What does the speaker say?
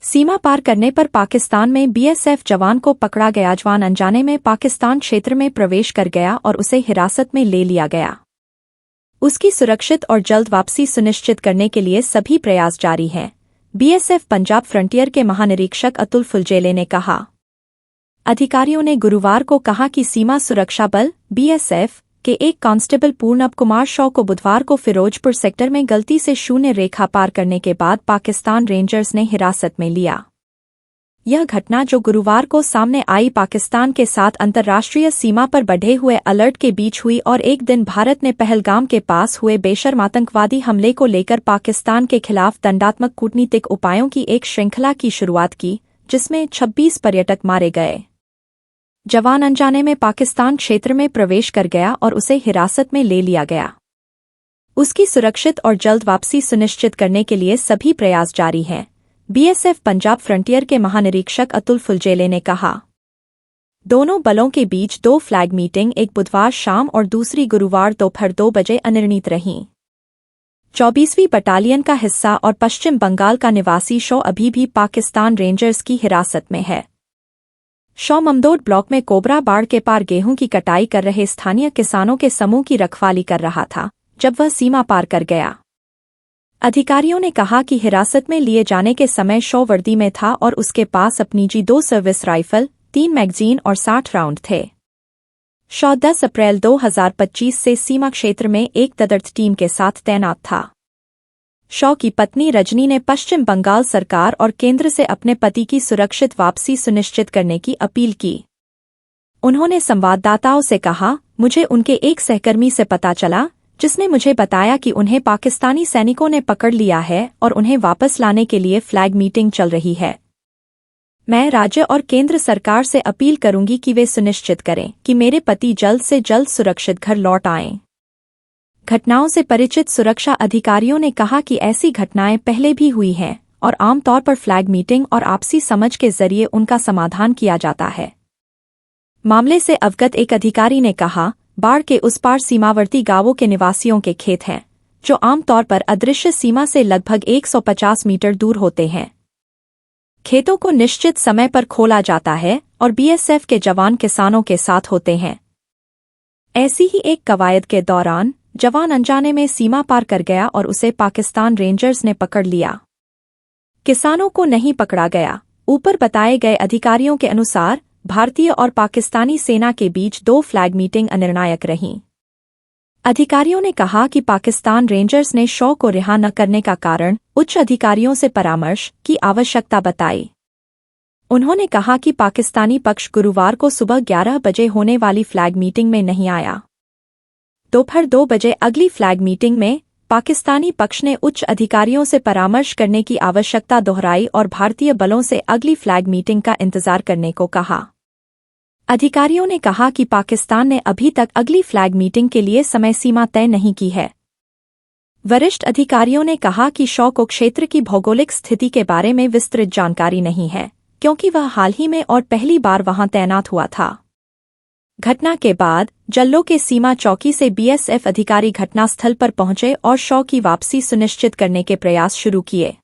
सीमा पार करने पर पाकिस्तान में बीएसएफ जवान को पकड़ा गया। जवान अनजाने में पाकिस्तान क्षेत्र में प्रवेश कर गया और उसे हिरासत में ले लिया गया। उसकी सुरक्षित और जल्द वापसी सुनिश्चित करने के लिए सभी प्रयास जारी हैं, बीएसएफ पंजाब फ्रंटियर के महानिरीक्षक अतुल फुलजेले ने कहा। अधिकारियों ने गुरुवार को कहा कि सीमा सुरक्षा बल बीएसएफ के एक कांस्टेबल पूर्णब कुमार शॉ को बुधवार को फिरोजपुर सेक्टर में गलती से शून्य रेखा पार करने के बाद पाकिस्तान रेंजर्स ने हिरासत में लिया। यह घटना जो गुरुवार को सामने आई पाकिस्तान के साथ अंतर्राष्ट्रीय सीमा पर बढ़े हुए अलर्ट के बीच हुई और एक दिन भारत ने पहलगाम के पास हुए बेशर्म आतंकवादी हमले को लेकर पाकिस्तान के खिलाफ दंडात्मक कूटनीतिक उपायों की एक श्रृंखला की शुरुआत की, जिसमें 26 पर्यटक मारे गए। जवान अनजाने में पाकिस्तान क्षेत्र में प्रवेश कर गया और उसे हिरासत में ले लिया गया। उसकी सुरक्षित और जल्द वापसी सुनिश्चित करने के लिए सभी प्रयास जारी हैं, बीएसएफ पंजाब फ्रंटियर के महानिरीक्षक अतुल फुलजेले ने कहा। दोनों बलों के बीच 2 फ्लैग मीटिंग, एक बुधवार शाम और दूसरी गुरुवार दोपहर 2 बजे अनिर्णित रहीं। 24वीं बटालियन का हिस्सा और पश्चिम बंगाल का निवासी शॉ अभी भी पाकिस्तान रेंजर्स की हिरासत में है। शॉ ममदोड ब्लॉक में कोबरा बाढ़ के पार गेहूं की कटाई कर रहे स्थानीय किसानों के समूह की रखवाली कर रहा था, जब वह सीमा पार कर गया। अधिकारियों ने कहा कि हिरासत में लिए जाने के समय शॉ वर्दी में था और उसके पास अपनी G2 सर्विस राइफल, 3 मैगजीन और 60 राउंड थे। शॉ 10 अप्रैल 2025 से सीमा क्षेत्र में एक तदर्थ टीम के साथ तैनात था। शॉ की पत्नी रजनी ने पश्चिम बंगाल सरकार और केंद्र से अपने पति की सुरक्षित वापसी सुनिश्चित करने की अपील की। उन्होंने संवाददाताओं से कहा, मुझे उनके एक सहकर्मी से पता चला, जिसने मुझे बताया कि उन्हें पाकिस्तानी सैनिकों ने पकड़ लिया है और उन्हें वापस लाने के लिए फ्लैग मीटिंग चल रही है। मैं राज्य और केंद्र सरकार से अपील करूंगी कि वे सुनिश्चित करें कि मेरे पति जल्द से जल्द सुरक्षित घर लौट आएं। घटनाओं से परिचित सुरक्षा अधिकारियों ने कहा कि ऐसी घटनाएं पहले भी हुई हैं और आमतौर पर फ्लैग मीटिंग और आपसी समझ के जरिए उनका समाधान किया जाता है। मामले से अवगत एक अधिकारी ने कहा, बाढ़ के उस पार सीमावर्ती गांवों के निवासियों के खेत हैं, जो आमतौर पर अदृश्य सीमा से लगभग 150 मीटर दूर होते हैं। खेतों को निश्चित समय पर खोला जाता है और बीएसएफ के जवान किसानों के साथ होते हैं। ऐसी ही एक कवायद के दौरान जवान अनजाने में सीमा पार कर गया और उसे पाकिस्तान रेंजर्स ने पकड़ लिया। किसानों को नहीं पकड़ा गया। ऊपर बताए गए अधिकारियों के अनुसार भारतीय और पाकिस्तानी सेना के बीच 2 फ्लैग मीटिंग अनिर्णायक रहीं। अधिकारियों ने कहा कि पाकिस्तान रेंजर्स ने शॉ को रिहा न करने का कारण उच्च अधिकारियों से परामर्श की आवश्यकता बताई। उन्होंने कहा कि पाकिस्तानी पक्ष गुरुवार को सुबह 11 बजे होने वाली फ्लैग मीटिंग में नहीं आया। दोपहर 2 बजे अगली फ्लैग मीटिंग में पाकिस्तानी पक्ष ने उच्च अधिकारियों से परामर्श करने की आवश्यकता दोहराई और भारतीय बलों से अगली फ्लैग मीटिंग का इंतजार करने को कहा। अधिकारियों ने कहा कि पाकिस्तान ने अभी तक अगली फ्लैग मीटिंग के लिए समय सीमा तय नहीं की है। वरिष्ठ अधिकारियों ने कहा कि शॉ को क्षेत्र की भौगोलिक स्थिति के बारे में विस्तृत जानकारी नहीं है, क्योंकि वह हाल ही में और पहली बार वहां तैनात हुआ था। घटना के बाद जल्लो के सीमा चौकी से बीएसएफ अधिकारी घटनास्थल पर पहुंचे और शॉ की वापसी सुनिश्चित करने के प्रयास शुरू किए।